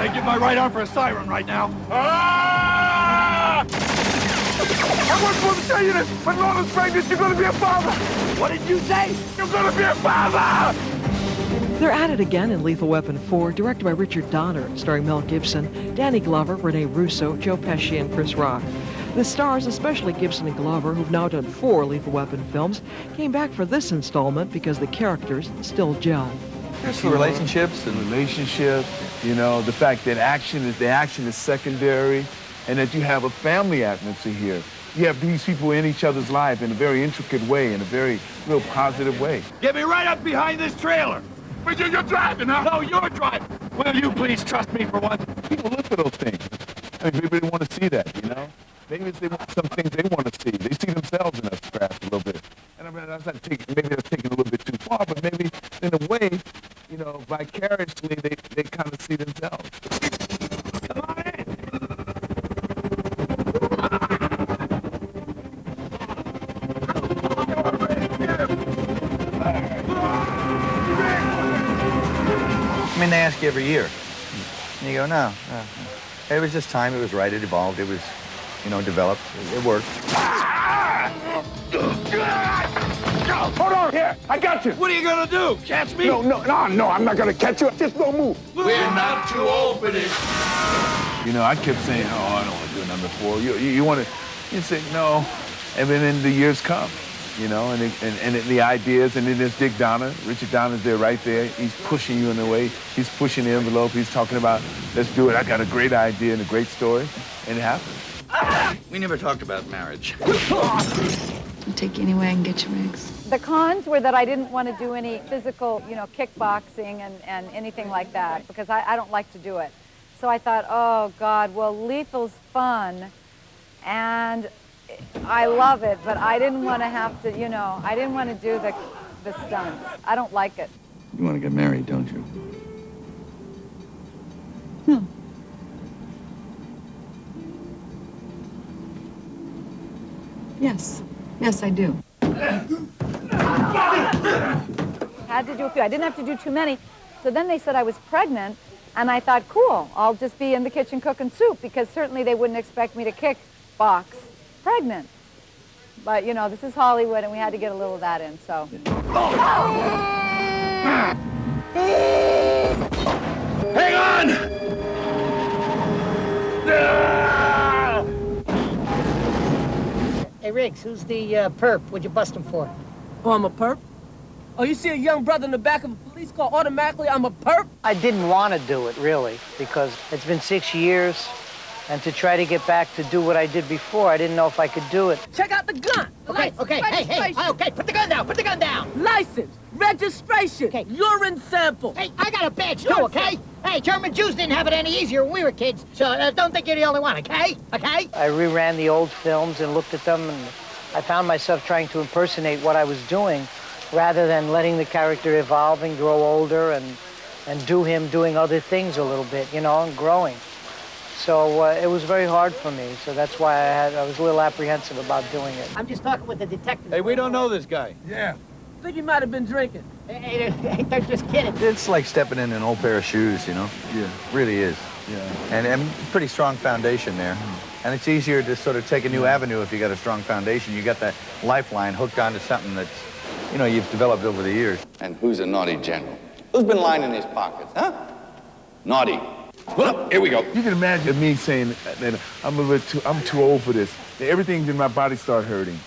I'd give my right arm for a siren right now. Ah! I wasn't supposed to tell you this, but Lola's pregnant. You're going to be a father. What did you say? You're going to be a father. They're at it again in Lethal Weapon 4, directed by Richard Donner, starring Mel Gibson, Danny Glover, Rene Russo, Joe Pesci, and Chris Rock. The stars, especially Gibson and Glover, who've now done 4 Lethal Weapon films, came back for this installment because the characters still gel. Just the relationships, you know, the fact that the action is secondary, and that you have a family atmosphere here. You have these people in each other's life in a very intricate way, in a very real positive way. Get me right up behind this trailer. But you're driving, huh? No, you're driving. Will you please trust me for once? People look for those things. I mean, people want to see that, you know? Maybe it's they want some things they want to see. They see themselves in us craft a little bit. And I mean, maybe that's taking a little bit too far, but maybe in a way, you know, vicariously, they kind of see themselves. Come on in. I mean, they ask you every year. And you go, no. It was just time. It was right. It evolved. It was, you know, developed. It worked. Hold on here. I got you. What are you going to do? Catch me? No, I'm not going to catch you. Just don't move. We're not too old for this. You know, I kept saying, oh, I don't want to do number 4. You want to, you say, no. And then the years come, you know, and the ideas, and then there's Dick Donner. Richard Donner's there right there. He's pushing you in a way. He's pushing the envelope. He's talking about, let's do it. I got a great idea and a great story. And it happens. We never talked about marriage. I'll take you anywhere I can get you, Riggs. The cons were that I didn't want to do any physical, you know, kickboxing and anything like that, because I don't like to do it. So I thought, oh, God, well, lethal's fun, and I love it, but I didn't want to have to, you know, I didn't want to do the stunts. I don't like it. You want to get married, don't you? No. Yes. Yes, I do. Had to do a few. I didn't have to do too many. So then they said I was pregnant, and I thought, cool, I'll just be in the kitchen cooking soup, because certainly they wouldn't expect me to kickbox pregnant. But, you know, this is Hollywood, and we had to get a little of that in, so. Hang on! Hey, Riggs, who's the perp? What'd you bust him for? Oh, I'm a perp? Oh, you see a young brother in the back of a police car, automatically I'm a perp? I didn't want to do it, really, because it's been 6 years, and to try to get back to do what I did before, I didn't know if I could do it. Check out the gun. Okay, hey, okay, put the gun down, License, registration, okay. urine sample. Hey, I got a badge too, okay? Hey, German Jews didn't have it any easier when we were kids, so don't think you're the only one, okay? Okay? I reran the old films and looked at them, and I found myself trying to impersonate what I was doing, rather than letting the character evolve and grow older and do him doing other things a little bit, you know, and growing. So it was very hard for me, so that's why I was a little apprehensive about doing it. I'm just talking with the detective. Hey, we don't know this guy. Yeah. I think you might have been drinking. Hey, they're just kidding. It's like stepping in an old pair of shoes, you know? Yeah. It really is. Yeah. And pretty strong foundation there. And it's easier to sort of take a new avenue if you got a strong foundation. You got that lifeline hooked onto something that's, you know, you've developed over the years. And who's a naughty general? Who's been lining his pockets, huh? Naughty. Well, here we go. You can imagine me saying that I'm too old for this. Everything in my body started hurting.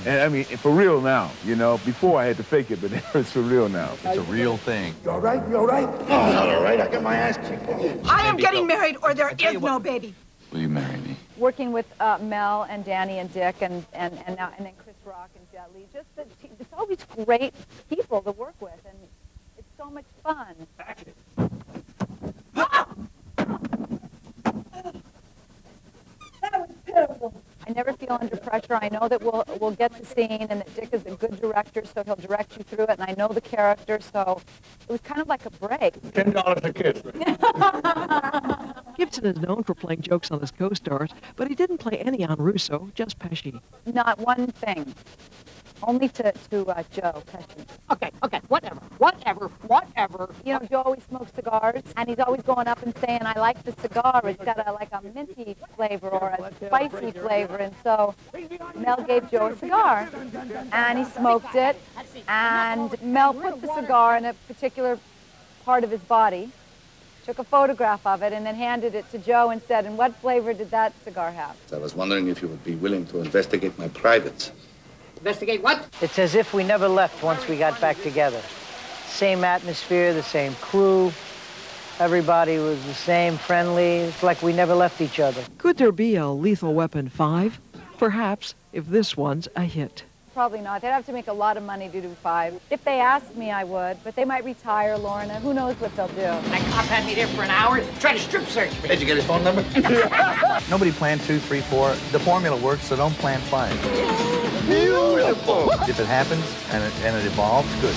And I mean, for real now, you know. Before I had to fake it, but it's for real now. It's a real thing. You all right? You all right? Oh, not all right. I got my ass kicked. I am getting married, or there is no baby. Will you marry me? Working with Mel and Danny and Dick and then Chris Rock and Jet Li, it's always great people to work with, and it's so much fun. That was terrible. I never feel under pressure. I know that we'll get the scene, and that Dick is a good director, so he'll direct you through it, and I know the character, so it was kind of like a break. $10 a kiss. Gibson is known for playing jokes on his co-stars, but he didn't play any on Russo, just Pesci. Not one thing. Only to Joe Pesci. Okay, Okay, whatever. You know, Joe always smokes cigars, and he's always going up and saying, I like the cigar. It's got like a minty flavor or a spicy flavor. And so Mel gave Joe a cigar, and he smoked it. And Mel put the cigar in a particular part of his body, took a photograph of it, and then handed it to Joe and said, and what flavor did that cigar have? I was wondering if you would be willing to investigate my privates. Investigate what? It's as if we never left once we got back together. Same atmosphere, the same crew. Everybody was the same, friendly. It's like we never left each other. Could there be a Lethal Weapon 5? Perhaps, if this one's a hit. Probably not. They'd have to make a lot of money to do 5. If they asked me, I would, but they might retire, Lorna. Who knows what they'll do. That cop had me there for an hour, tried to strip search me. Did you get his phone number? Nobody planned 2, 3, 4. The formula works, so don't plan 5. Beautiful. If it happens and it evolves, good.